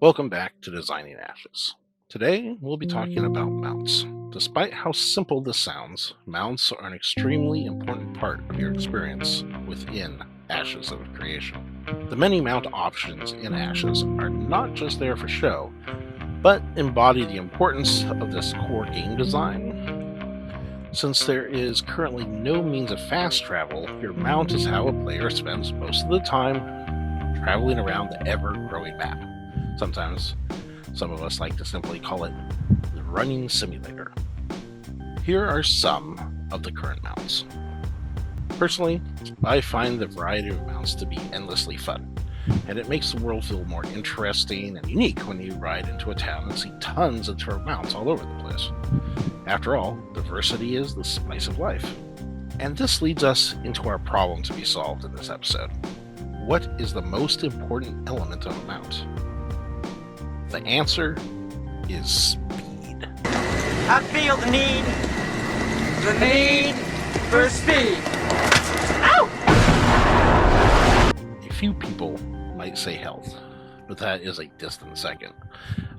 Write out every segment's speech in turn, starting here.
Welcome back to Designing Ashes. Today, we'll be talking about mounts. Despite how simple this sounds, mounts are an extremely important part of your experience within Ashes of Creation. The many mount options in Ashes are not just there for show, but embody the importance of this core game design. Since there is currently no means of fast travel, your mount is how a player spends most of the time traveling around the ever-growing map. Sometimes, some of us like to simply call it the running simulator. Here are some of the current mounts. Personally, I find the variety of mounts to be endlessly fun, and it makes the world feel more interesting and unique when you ride into a town and see tons of different mounts all over the place. After all, diversity is the spice of life. And this leads us into our problem to be solved in this episode. What is the most important element of a mount? The answer is speed. I feel the need for speed. Ow! A few people might say health, but that is a distant second.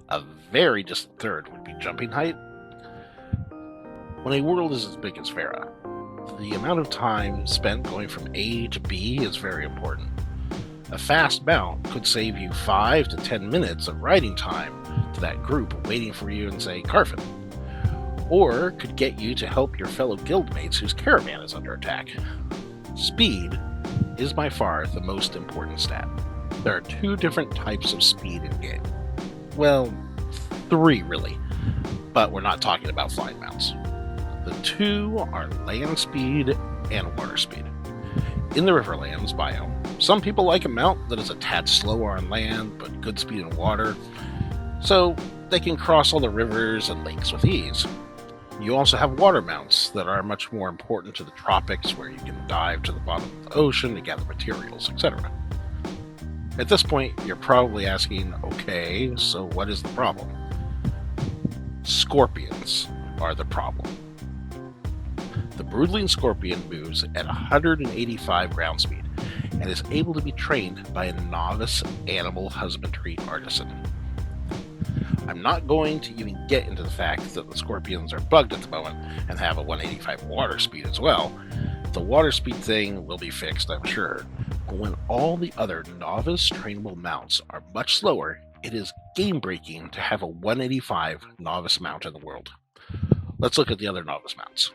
A very distant third would be jumping height. When a world is as big as Vera, the amount of time spent going from A to B is very important. A fast mount could save you 5 to 10 minutes of riding time to that group waiting for you in, say, Carfin. Or could get you to help your fellow guildmates whose caravan is under attack. Speed is by far the most important stat. There are 2 different types of speed in game. Well, 3 really, but we're not talking about flying mounts. The 2 are land speed and water speed. In the Riverlands biome, some people like a mount that is a tad slower on land but good speed in water, so they can cross all the rivers and lakes with ease. You also have water mounts that are much more important to the tropics, where you can dive to the bottom of the ocean to gather materials, etc. At this point, you're probably asking, okay, so what is the problem? Scorpions are the problem. The Broodling Scorpion moves at 185 ground speed and is able to be trained by a novice animal husbandry artisan. I'm not going to even get into the fact that the Scorpions are bugged at the moment and have a 185 water speed as well. The water speed thing will be fixed, I'm sure, but when all the other novice trainable mounts are much slower, it is game-breaking to have a 185 novice mount in the world. Let's look at the other novice mounts.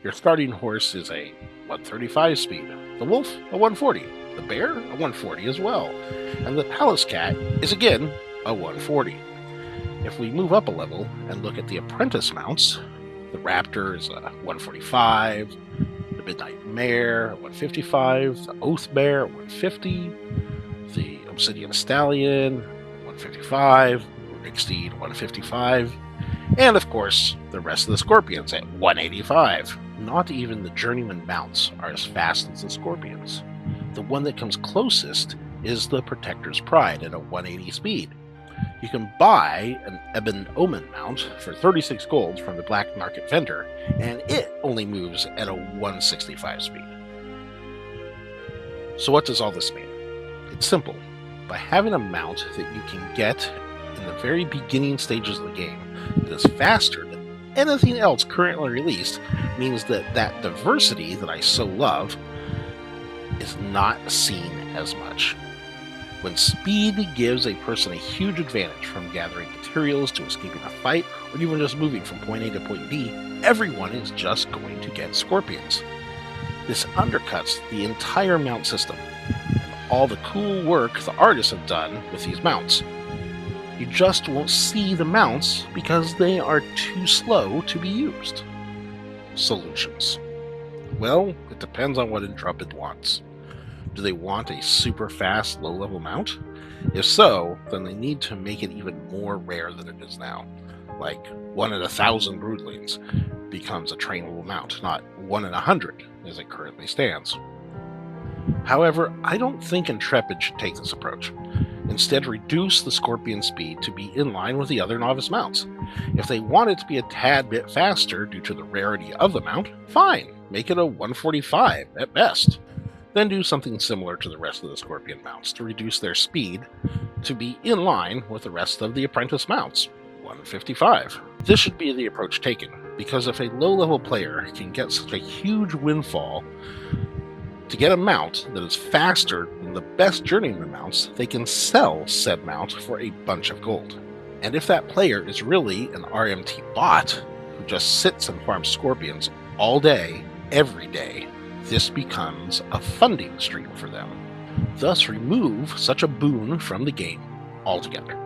Your starting horse is a 135 speed, the wolf a 140, the bear a 140 as well, and the palace cat is again a 140. If we move up a level and look at the apprentice mounts, the raptor is a 145, the midnight mare a 155, the oath bear a 150, the obsidian stallion 155, Rick steed 155, and of course the rest of the scorpions at 185. Not even the journeyman mounts are as fast as the scorpions. The one that comes closest is the Protector's Pride at a 180 speed. You can buy an Ebon Omen mount for 36 gold from the black market vendor, and it only moves at a 165 speed. So what does all this mean? It's simple. By having a mount that you can get in the very beginning stages of the game that is faster than anything else currently released means that that diversity that I so love is not seen as much. When speed gives a person a huge advantage from gathering materials to escaping a fight, or even just moving from point A to point B, everyone is just going to get scorpions. This undercuts the entire mount system and all the cool work the artists have done with these mounts. You just won't see the mounts because they are too slow to be used. Solutions. Well, it depends on what Intrepid wants. Do they want a super fast, low-level mount? If so, then they need to make it even more rare than it is now. Like 1 in 1,000 broodlings becomes a trainable mount, not 1 in 100 as it currently stands. However, I don't think Intrepid should take this approach. Instead, reduce the Scorpion speed to be in line with the other novice mounts. If they want it to be a tad bit faster due to the rarity of the mount, fine, make it a 145 at best. Then do something similar to the rest of the Scorpion mounts to reduce their speed to be in line with the rest of the apprentice mounts, 155. This should be the approach taken, because if a low-level player can get such a huge windfall to get a mount that is faster than the best journeyman mounts, they can sell said mount for a bunch of gold. And if that player is really an RMT bot who just sits and farms scorpions all day, every day, this becomes a funding stream for them. Thus remove such a boon from the game altogether.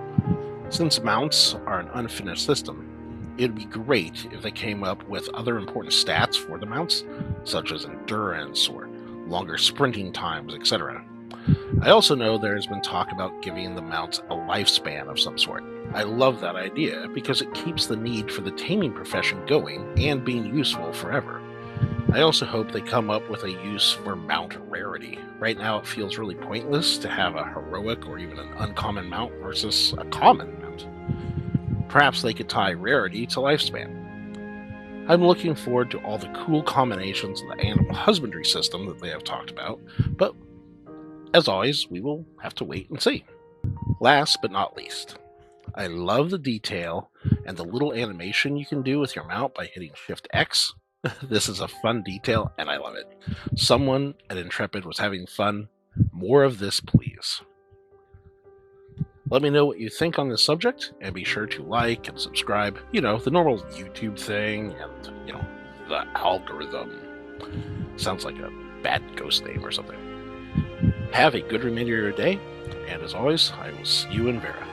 Since mounts are an unfinished system, it would be great if they came up with other important stats for the mounts, such as endurance or longer sprinting times, etc. I also know there has been talk about giving the mounts a lifespan of some sort. I love that idea because it keeps the need for the taming profession going and being useful forever. I also hope they come up with a use for mount rarity. Right now it feels really pointless to have a heroic or even an uncommon mount versus a common mount. Perhaps they could tie rarity to lifespan. I'm looking forward to all the cool combinations of the animal husbandry system that they have talked about, but as always, we will have to wait and see. Last but not least, I love the detail and the little animation you can do with your mount by hitting Shift X. This is a fun detail and I love it. Someone at Intrepid was having fun. More of this, please. Let me know what you think on this subject, and be sure to like and subscribe. The normal YouTube thing, and, the algorithm. Sounds like a bad ghost name or something. Have a good remainder of your day, and as always, I will see you in Vera.